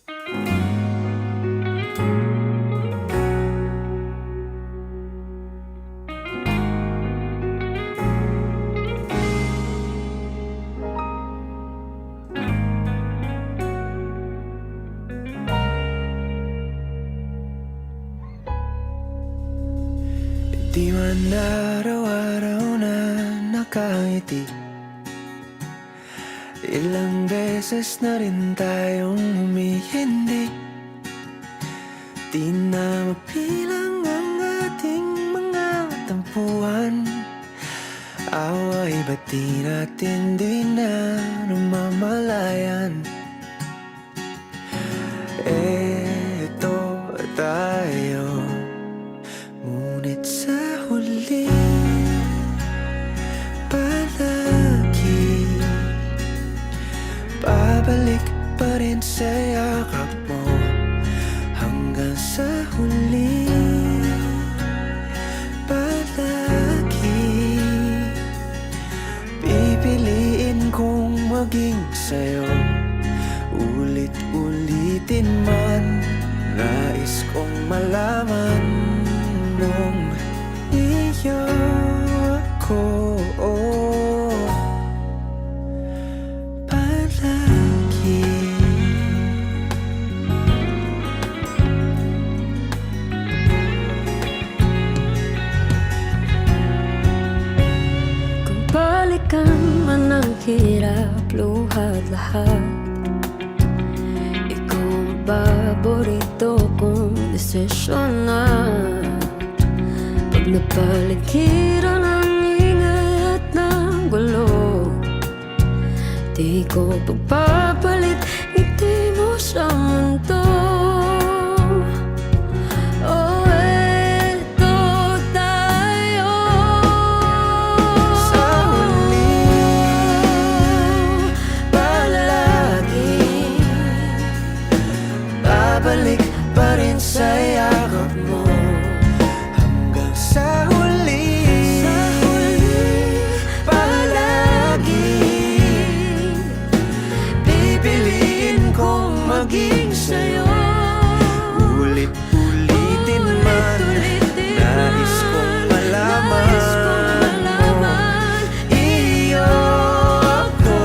Di man araw-araw na nakangiti, ilang beses na rin tayong humihindi. Di na mapilang ang ating mga tampuhan, away ba't di natin di na namamalayan? Eto tayo, ngunit sa huli palagi babalik pa rin sa yakap mo. Hanggang sa huli palagi pipiliin kong maging sa'yo. Ulit-ulitin man, nais kong malaman mong iyo ako palagi. Kung balikan man ang hirap, luhat lahat, ikaw ang paborito kong desisyon na. Pag napaligiran ang ingay at ng gulo, di ko pagpapalit ngiti mo sa mundo. Oh, eto tayo Sa huli palagi babalik pa rin sa yakap mo. Hanggang sa huli palagi pipiliin kong maging sa'yo. Ulit-ulitin man, nais kong malaman iyo ako.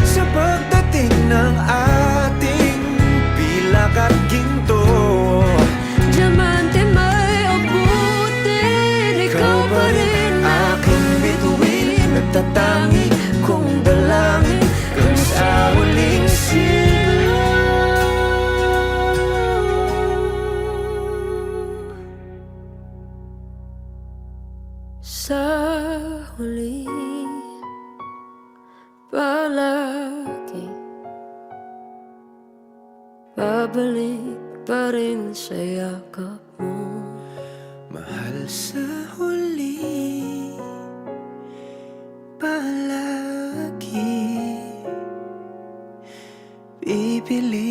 Sa pagdating ng ating pilak at ginto, diamante may abutin, ikaw pa rin aking bituin, nagtatangi kong dalangin kung sa huling sigaw. sa huli palagi babalik pa rin sa yakap mo. Mahal, sa huli palagi pipili